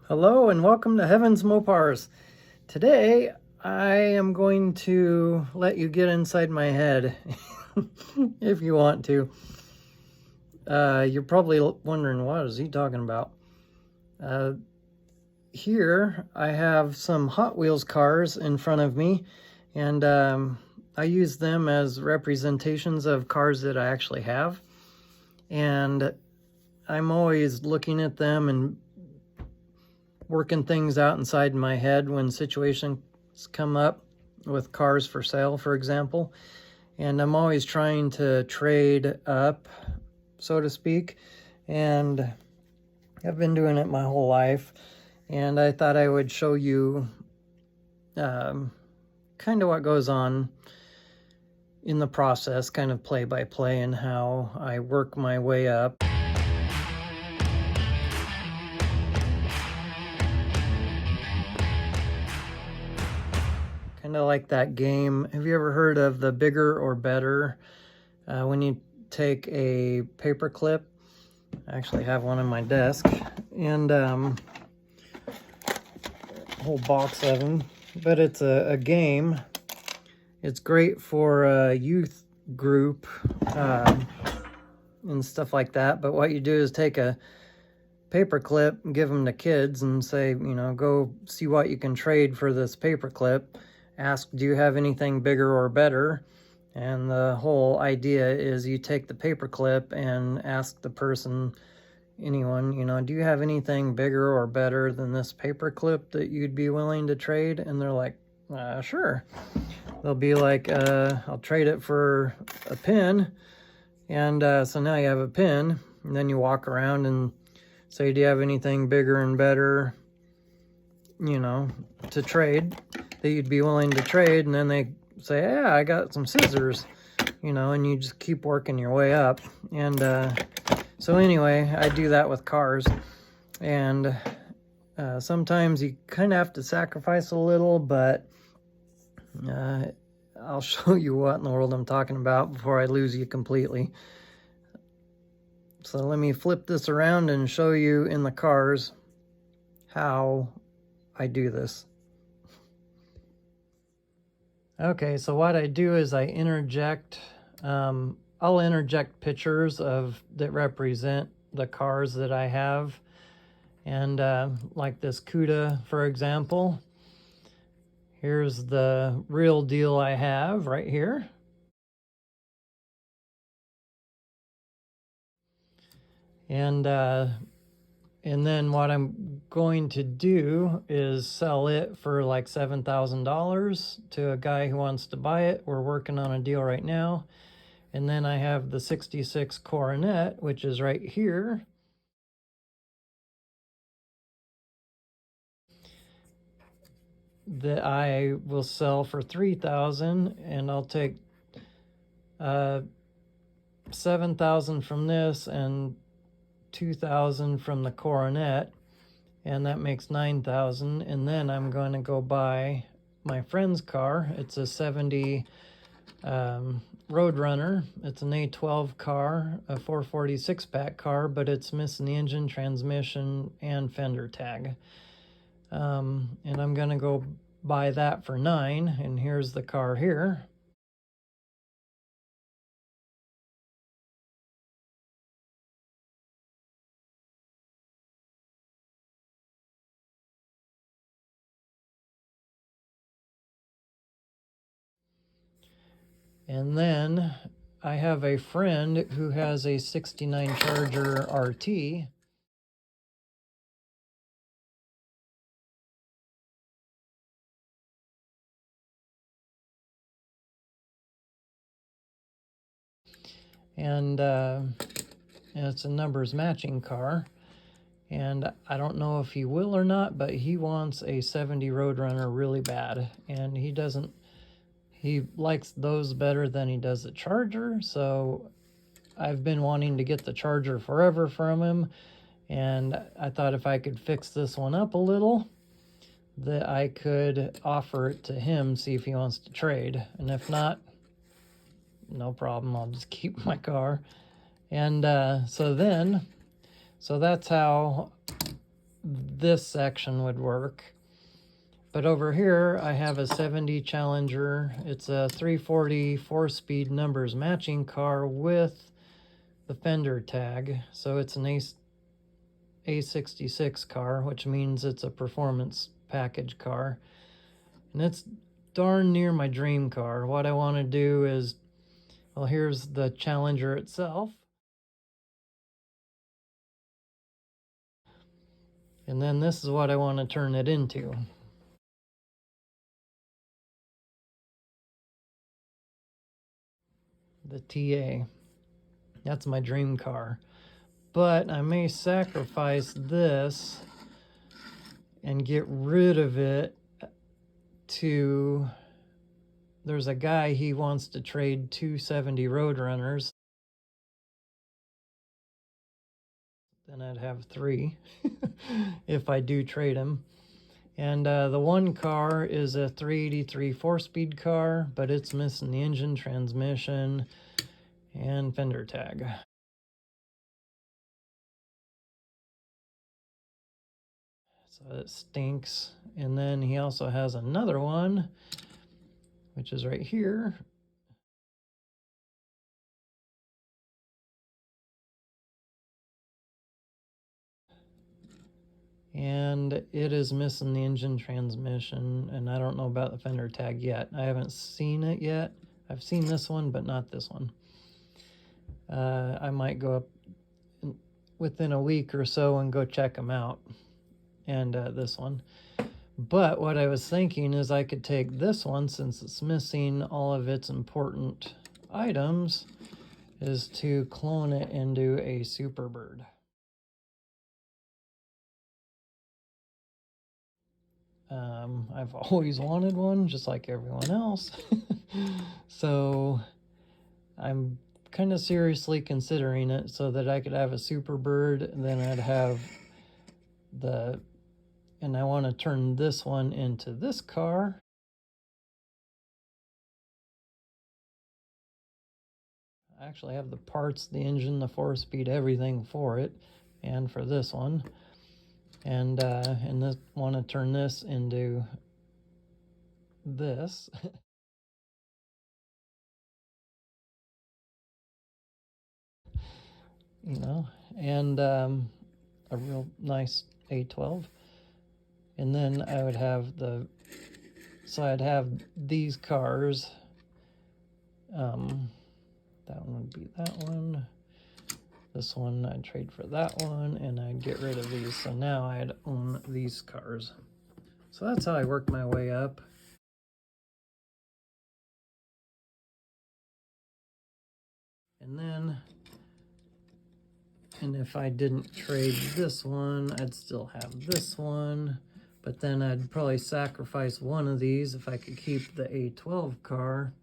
Hello and welcome to Heaven's Mopars. Today I am going to let you get inside my head if you want to. You're probably wondering, what is he talking about? Here I have some Hot Wheels cars in front of me, and I use them as representations of cars that I actually have. And I'm always looking at them and working things out inside my head when situations come up with cars for sale, for example. And I'm always trying to trade up, so to speak. And I've been doing it my whole life. And I thought I would show you kind of what goes on in the process, kind of play by play, and how I work my way up. Kind of like that game. Have you ever heard of the bigger or better? When you take a paper clip, I actually have one on my desk, and a whole box of them, but it's a game. It's great for a youth group and stuff like that. But what you do is take a paper clip and give them to kids and say, go see what you can trade for this paper clip. Ask, do you have anything bigger or better? And the whole idea is you take the paper clip and ask the person, anyone, do you have anything bigger or better than this paper clip that you'd be willing to trade? And they're like, sure. They'll be like, I'll trade it for a pin. And so now you have a pin, and then you walk around and say, do you have anything bigger and better, to trade, that you'd be willing to trade? And then they say, yeah, I got some scissors, and you just keep working your way up. And so anyway, I do that with cars. And sometimes you kind of have to sacrifice a little, but I'll show you what in the world I'm talking about before I lose you completely. So let me flip this around and show you in the cars how I do this. Okay, so what I do is I interject, I'll interject pictures that represent the cars that I have. And like this Cuda, for example. Here's the real deal I have right here. And then what I'm going to do is sell it for like $7,000 to a guy who wants to buy it. We're working on a deal right now. And then I have the 66 Coronet, which is right here. That I will sell for $3,000, and I'll take $7,000 from this and $2,000 from the Coronet, and that makes $9,000. And then I'm going to go buy my friend's car. It's a 70 Roadrunner. It's an A12 car, a 446 pack car, but it's missing the engine, transmission, and fender tag. And I'm gonna go buy that for $9,000, and here's the car here. And then I have a friend who has a 69 Charger RT. And it's a numbers matching car. And I don't know if he will or not, but he wants a 70 Roadrunner really bad. And he likes those better than he does the Charger. So I've been wanting to get the Charger forever from him. And I thought if I could fix this one up a little, that I could offer it to him, see if he wants to trade. And if not, no problem, I'll just keep my car. And so that's how this section would work. But over here, I have a 70 Challenger. It's a 340 4-speed numbers matching car with the fender tag. So it's an A66 car, which means it's a performance package car. And it's darn near my dream car. What I want to do is, well, here's the Challenger itself. And then this is what I want to turn it into. The TA. That's my dream car. But I may sacrifice this and get rid of it to... There's a guy, he wants to trade 270 Roadrunners. Then I'd have 3 if I do trade them. And the one car is a 383 4-speed car, but it's missing the engine, transmission, and fender tag. So it stinks. And then he also has another one, which is right here. And it is missing the engine, transmission, and I don't know about the fender tag yet. I haven't seen it yet. I've seen this one, but not this one. I might go up within a week or so and go check them out. And this one. But what I was thinking is I could take this one, since it's missing all of its important items, is to clone it into a Superbird. I've always wanted one, just like everyone else. So I'm kind of seriously considering it so that I could have a Superbird, and then I'd have the... And I want to turn this one into this car. I actually have the parts, the engine, the 4-speed, everything for it, and for this one. And this, want to turn this into this. You know, and a real nice A12. And then I would have so I'd have these cars. That one would be that one. This one I'd trade for that one, and I'd get rid of these. So now I'd own these cars. So that's how I work my way up. And if I didn't trade this one, I'd still have this one. But then I'd probably sacrifice one of these if I could keep the A12 car.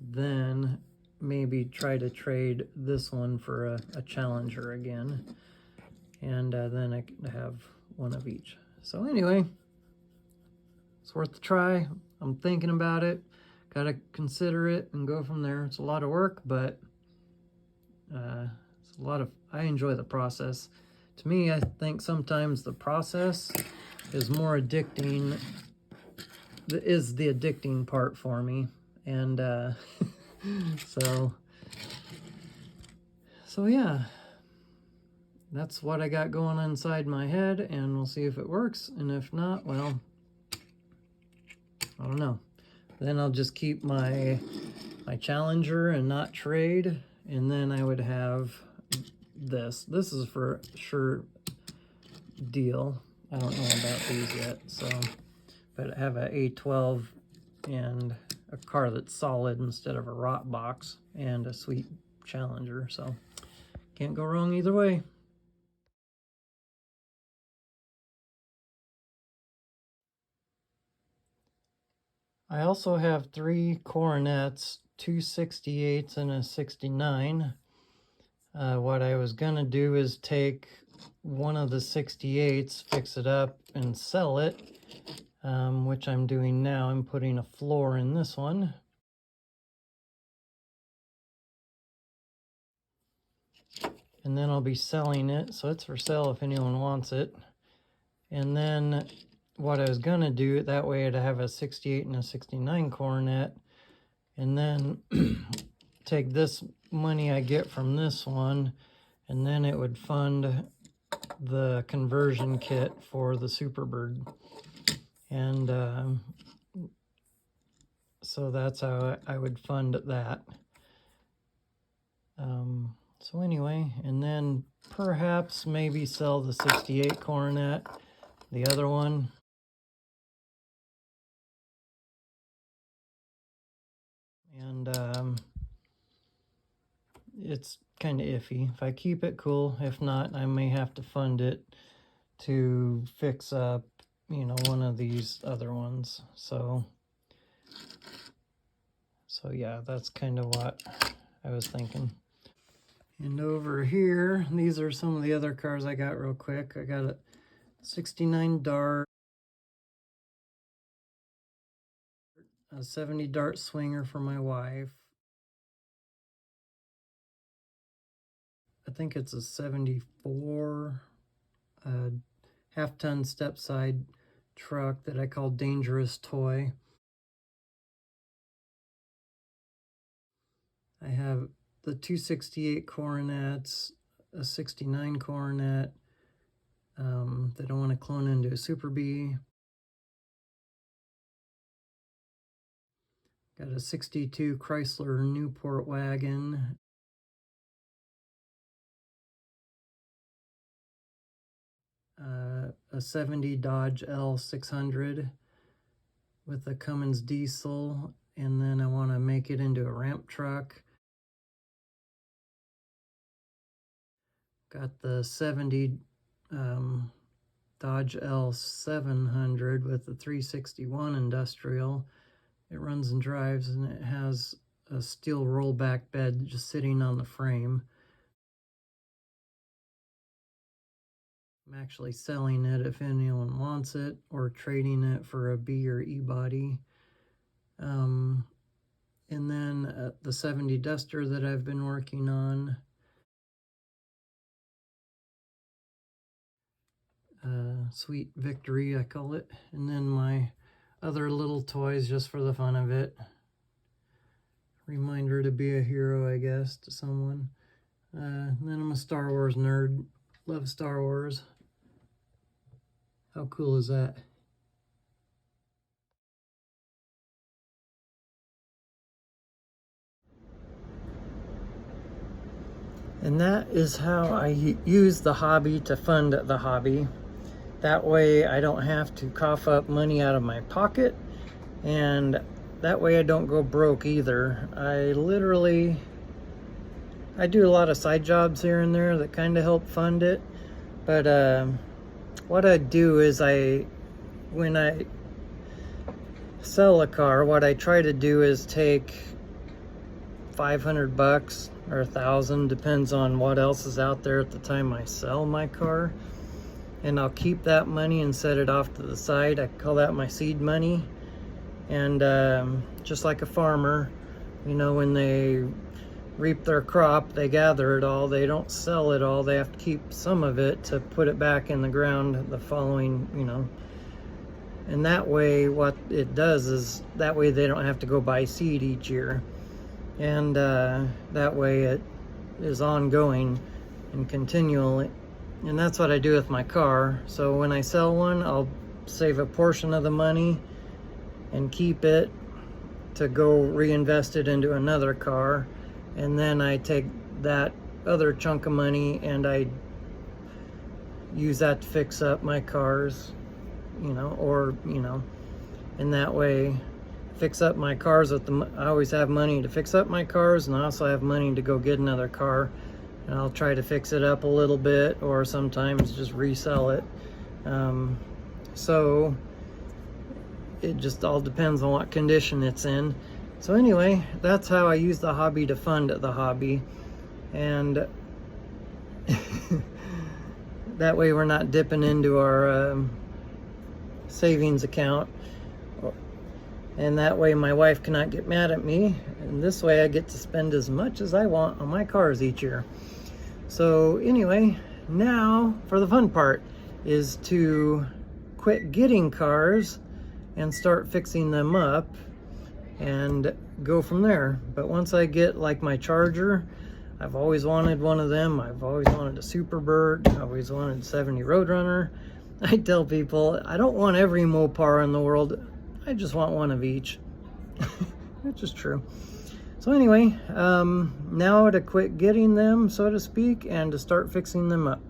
Then maybe try to trade this one for a Challenger again. And then I could have one of each. So anyway, it's worth a try. I'm thinking about it. Gotta consider it and go from there. It's a lot of work, but it's a lot of... I enjoy the process. To me, I think sometimes the process is more addicting, is the addicting part for me. And so yeah, that's what I got going on inside my head, and we'll see if it works. And if not, well, I don't know. Then I'll just keep my Challenger and not trade. And then I would have this. This is for sure deal. I don't know about these yet, so... But I have a A12 and a car that's solid instead of a rot box, and a sweet Challenger, so can't go wrong either way. I also have 3 Coronets, 2 68s and a 69. What I was gonna do is take one of the 68s, fix it up, and sell it, which I'm doing now. I'm putting a floor in this one. And then I'll be selling it, so it's for sale if anyone wants it. And then what I was gonna do, that way I'd have a 68 and a 69 Coronet, and then take this money I get from this one, and then it would fund the conversion kit for the Superbird. And so that's how I would fund that. So anyway, and then perhaps maybe sell the 68 Coronet, the other one. And it's kind of iffy. If I keep it, cool. If not, I may have to fund it to fix up, you know, one of these other ones. So yeah, that's kind of what I was thinking. And over here, these are some of the other cars I got real quick. I got a 69 Dart, a 70 Dart Swinger for my wife. I think it's a 74 half-ton step-side truck that I call Dangerous Toy. I have the 268 Coronets, a 69 Coronet that I want to clone into a Super Bee. Got a 62 Chrysler Newport wagon. A 70 Dodge L600 with a Cummins diesel, and then I want to make it into a ramp truck. Got the 70 Dodge L700 with the 361 industrial. It runs and drives, and it has a steel rollback bed just sitting on the frame. I'm actually selling it if anyone wants it, or trading it for a B or E body. And then the 70 Duster that I've been working on. Sweet Victory, I call it. And then my other little toys just for the fun of it. Reminder to be a hero, I guess, to someone. And then I'm a Star Wars nerd. Love Star Wars. How cool is that? And that is how I use the hobby to fund the hobby. That way I don't have to cough up money out of my pocket, and that way I don't go broke either. I do a lot of side jobs here and there that kind of help fund it. But what I do is when I sell a car, what I try to do is take $500 or $1,000, depends on what else is out there at the time I sell my car, and I'll keep that money and set it off to the side. I call that my seed money. And just like a farmer, you know, when they reap their crop, they gather it all. They don't sell it all. They have to keep some of it to put it back in the ground the following, you know. And that way, what it does is, that way they don't have to go buy seed each year. And that way it is ongoing and continually. And that's what I do with my car. So when I sell one, I'll save a portion of the money and keep it to go reinvest it into another car. And then I take that other chunk of money and I use that to fix up my cars, you know, or, you know, in that way, fix up my cars with I always have money to fix up my cars, and I also have money to go get another car, and I'll try to fix it up a little bit, or sometimes just resell it. So it just all depends on what condition it's in. So anyway, that's how I use the hobby to fund the hobby. And that way we're not dipping into our savings account. And that way my wife cannot get mad at me. And this way I get to spend as much as I want on my cars each year. So anyway, now for the fun part is to quit getting cars and start fixing them up and go from there. But once I get like my Charger, I've always wanted one of them. I've always wanted a Superbird. I always wanted 70 Roadrunner. I tell people, I don't want every Mopar in the world. I just want one of each. Which is true. So anyway, now to quit getting them, so to speak, and to start fixing them up.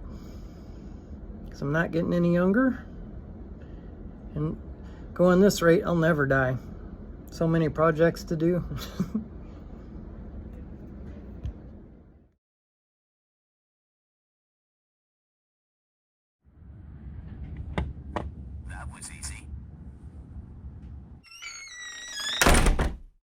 Because I'm not getting any younger. And going this rate, I'll never die. So many projects to do.